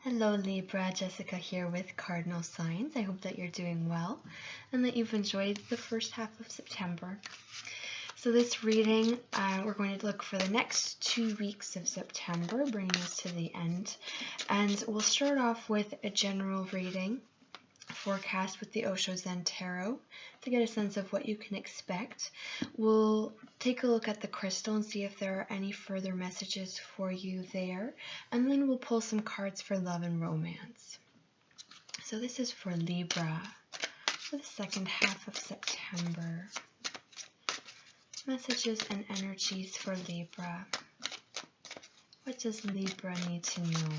Hello Libra, Jessica here with Cardinal Signs. I hope that you're doing well and that you've enjoyed the first half of September. So this reading, we're going to look for the next 2 weeks of September, bringing us to the end. And we'll start off with a general reading, forecast with the Osho Zen Tarot, to get a sense of what you can expect. We'll take a look at the crystal and see if there are any further messages for you there, and then we'll pull some cards for love and romance. So this is for Libra for the second half of September. Messages and energies for Libra. What does Libra need to know?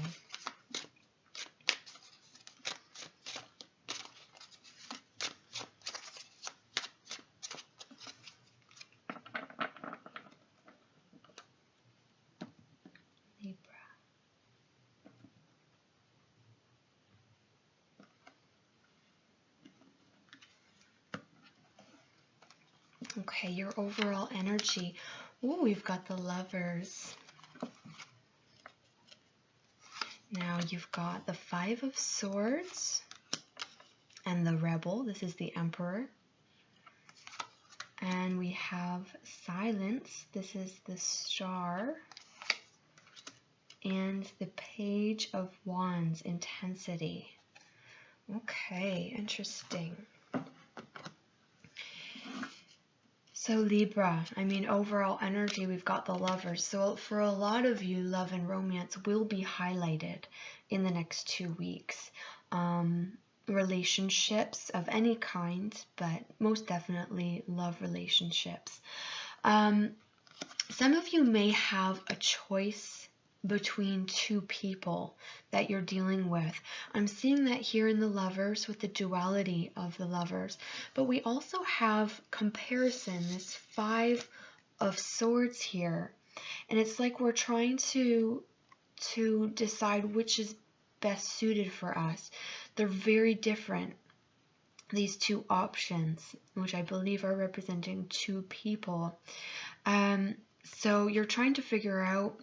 Okay, your overall energy. Ooh, we've got the Lovers. Now you've got the Five of Swords and the Rebel. This is the Emperor. And we have Silence. This is the Star. And the Page of Wands, Intensity. Okay, interesting. So Libra, overall energy, we've got the Lovers. So for a lot of you, love and romance will be highlighted in the next 2 weeks. Relationships of any kind, but most definitely love relationships. Some of you may have a choice between 2 people that you're dealing with. I'm seeing that here in the Lovers with the duality of the Lovers, but we also have comparison, this Five of Swords here, and it's like we're trying to decide which is best suited for us. They're very different, these 2 options, which I believe are representing 2 people. So you're trying to figure out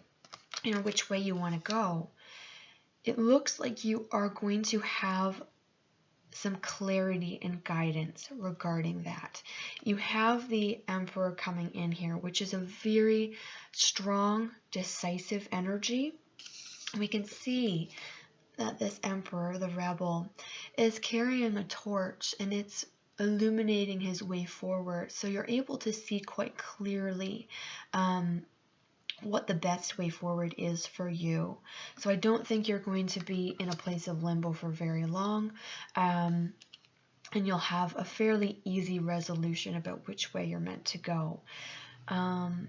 which way you want to go. It looks like you are going to have some clarity and guidance regarding that. You have the Emperor coming in here, which is a very strong, decisive energy. We can see that this Emperor, the Rebel, is carrying a torch and it's illuminating his way forward. So you're able to see quite clearly what the best way forward is for you. So I don't think you're going to be in a place of limbo for very long, and you'll have a fairly easy resolution about which way you're meant to go. In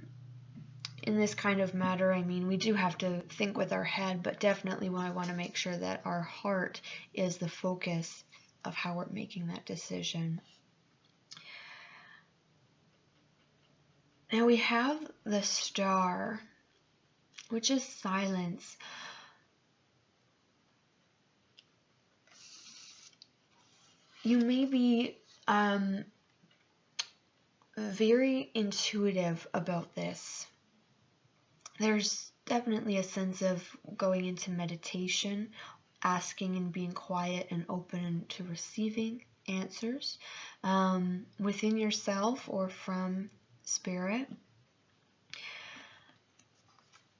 this kind of matter, we do have to think with our head, but definitely I want to make sure that our heart is the focus of how we're making that decision. Now we have the Star, which is silence. You may be very intuitive about this. There's definitely a sense of going into meditation, asking and being quiet and open to receiving answers within yourself or from Spirit.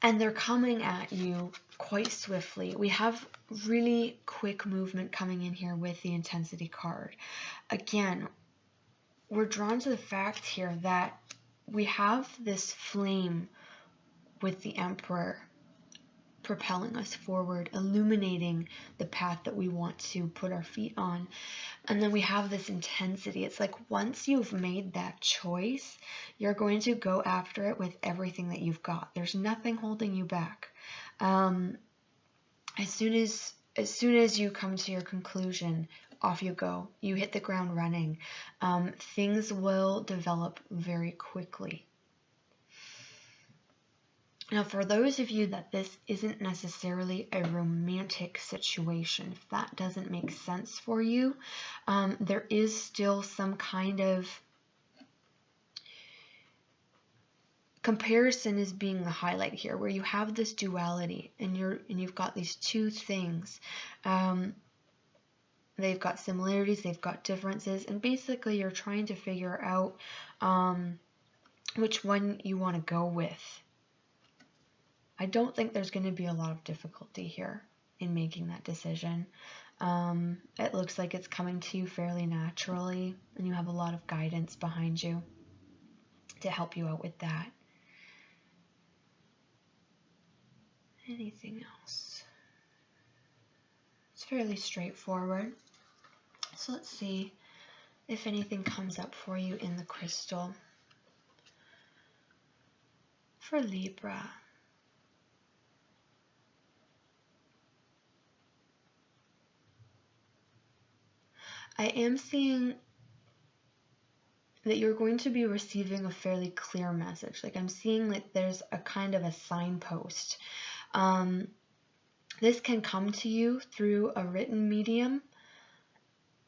And they're coming at you quite swiftly. We have really quick movement coming in here with the Intensity card. Again, we're drawn to the fact here that we have this flame with the Emperor propelling us forward, illuminating the path that we want to put our feet on. And then we have this intensity. It's like once you've made that choice, you're going to go after it with everything that you've got. There's nothing holding you back. As soon as you come to your conclusion, off you go. You hit the ground running. Things will develop very quickly. Now, for those of you that this isn't necessarily a romantic situation, if that doesn't make sense for you, there is still some kind of comparison is being the highlight here, where you have this duality and you've got these two things. They've got similarities, they've got differences, and basically you're trying to figure out which one you want to go with. I don't think there's going to be a lot of difficulty here in making that decision. It looks like it's coming to you fairly naturally, and you have a lot of guidance behind you to help you out with that. Anything else? It's fairly straightforward. So let's see if anything comes up for you in the crystal. For Libra. I am seeing that you're going to be receiving a fairly clear message. Like I'm seeing like there's a kind of a signpost. This can come to you through a written medium,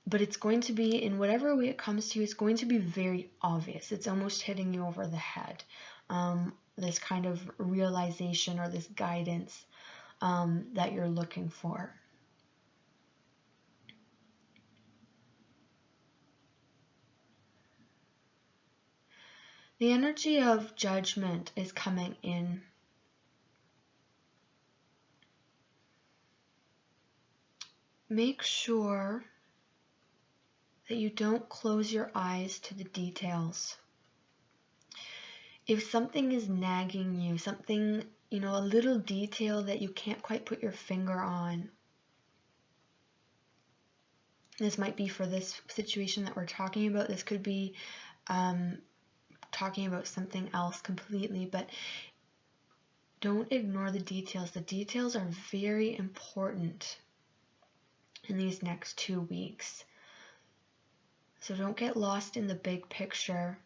but it's going to be, in whatever way it comes to you, it's going to be very obvious. It's almost hitting you over the head. This kind of realization or this guidance that you're looking for. The energy of judgment is coming in. Make sure that you don't close your eyes to the details. If something is nagging you, something, you know, a little detail that you can't quite put your finger on, this might be for this situation that we're talking about. This could be talking about something else completely, but don't ignore the details. The details are very important in these next 2 weeks. So don't get lost in the big picture.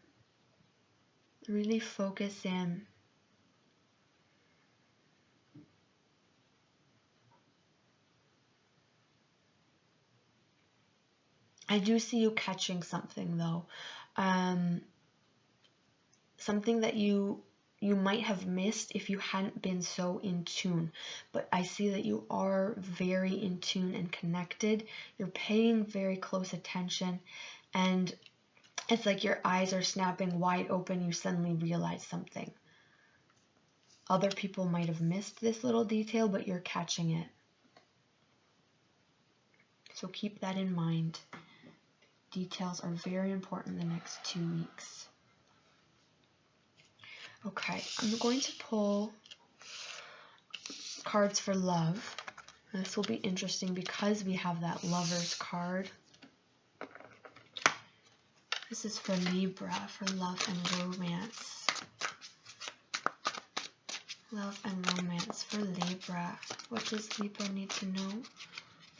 Really focus in. I do see you catching something though. Something that you might have missed if you hadn't been so in tune. But I see that you are very in tune and connected. You're paying very close attention, and it's like your eyes are snapping wide open. You suddenly realize something. Other people might have missed this little detail, but you're catching it. So keep that in mind. Details are very important the next 2 weeks. Okay, I'm going to pull cards for love. This will be interesting because we have that Lover's card. This is for Libra, for love and romance. Love and romance for Libra. What does Libra need to know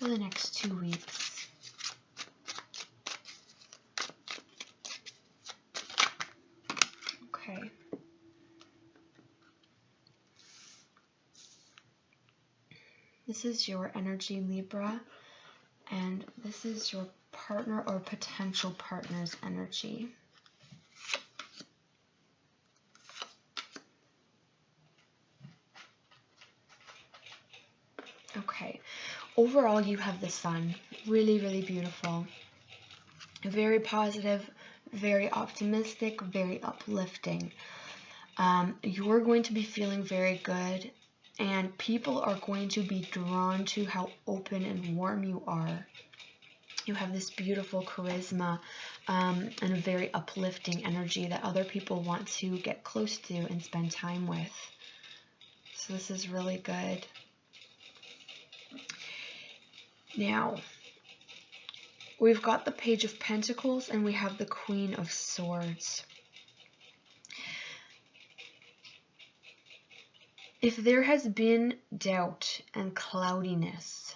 for the next 2 weeks? Okay. This is your energy, Libra, and this is your partner or potential partner's energy. Okay, overall you have the Sun. Really, really beautiful. Very positive, very optimistic, very uplifting. You're going to be feeling very good, and people are going to be drawn to how open and warm you are. You have this beautiful charisma and a very uplifting energy that other people want to get close to and spend time with. So this is really good. Now, we've got the Page of Pentacles and we have the Queen of Swords. If there has been doubt and cloudiness,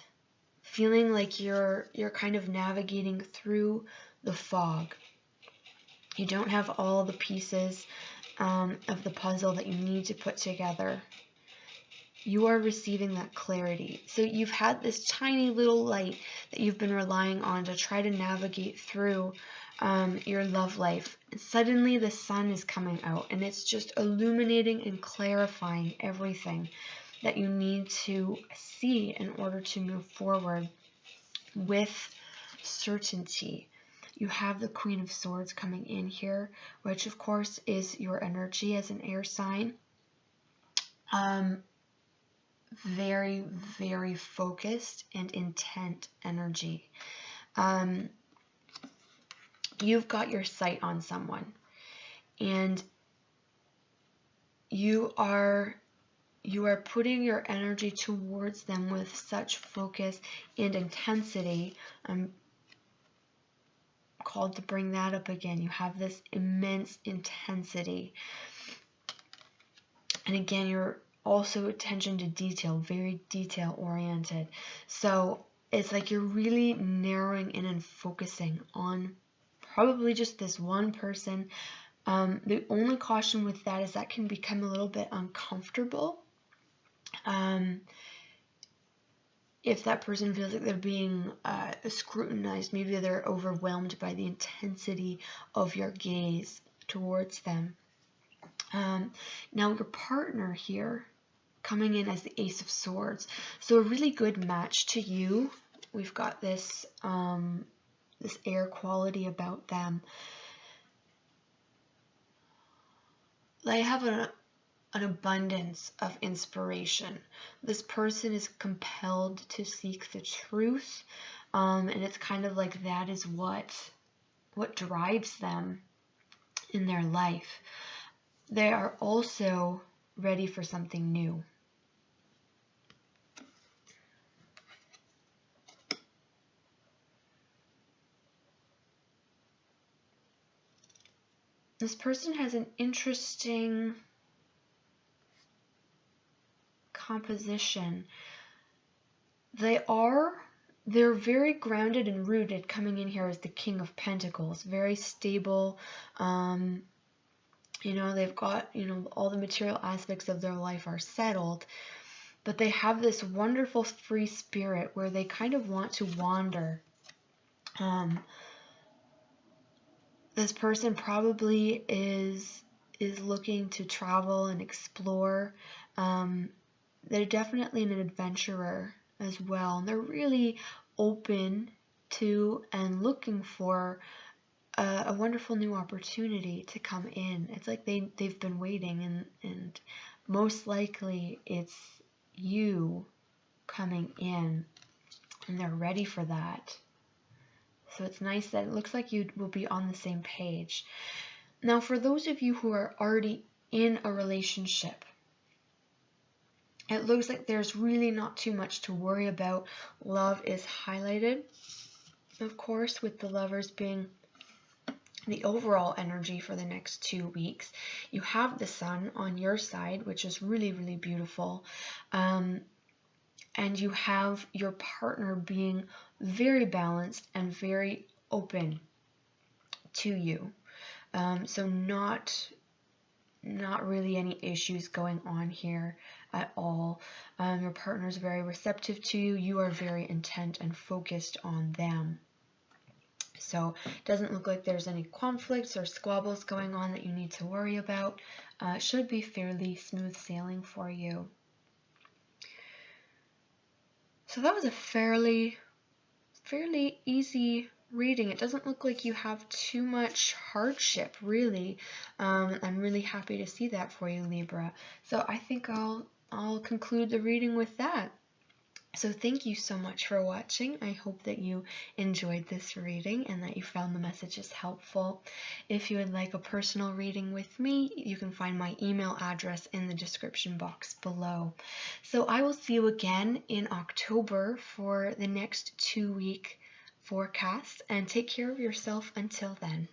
feeling like you're kind of navigating through the fog, you don't have all the pieces of the puzzle that you need to put together, you are receiving that clarity. So you've had this tiny little light that you've been relying on to try to navigate through your love life. Suddenly the sun is coming out, and it's just illuminating and clarifying everything that you need to see in order to move forward with certainty. You have the Queen of Swords coming in here, which of course is your energy as an air sign. Very, very focused and intent energy. You've got your sight on someone, and you are putting your energy towards them with such focus and intensity. I'm called to bring that up again. You have this immense intensity. And again, you're also attention to detail, very detail oriented. So it's like you're really narrowing in and focusing on probably just this one person. The only caution with that is that can become a little bit uncomfortable. If that person feels like they're being scrutinized, maybe they're overwhelmed by the intensity of your gaze towards them. Now your partner here coming in as the Ace of Swords, so a really good match to you. We've got this this air quality about them. They have an abundance of inspiration. This person is compelled to seek the truth, and it's kind of like that is what drives them in their life. They are also ready for something new. This person has an interesting composition. They're very grounded and rooted, coming in here as the King of Pentacles, very stable. They've got, all the material aspects of their life are settled, but they have this wonderful free spirit where they kind of want to wander. This person probably is looking to travel and explore. They're definitely an adventurer as well. And they're really open to and looking for a wonderful new opportunity to come in. It's like they've been waiting, and most likely it's you coming in, and they're ready for that. So it's nice that it looks like you will be on the same page. Now, for those of you who are already in a relationship, it looks like there's really not too much to worry about. Love is highlighted, of course, with the Lovers being the overall energy for the next 2 weeks. You have the Sun on your side, which is really, really beautiful. And you have your partner being very balanced and very open to you. So not really any issues going on here at all. Your partner is very receptive to you. You are very intent and focused on them. So it doesn't look like there's any conflicts or squabbles going on that you need to worry about. It should be fairly smooth sailing for you. So that was a fairly easy reading. It doesn't look like you have too much hardship, really. I'm really happy to see that for you, Libra. So I think I'll conclude the reading with that. So thank you so much for watching. I hope that you enjoyed this reading and that you found the messages helpful. If you would like a personal reading with me, you can find my email address in the description box below. So I will see you again in October for the next 2-week forecast, and take care of yourself until then.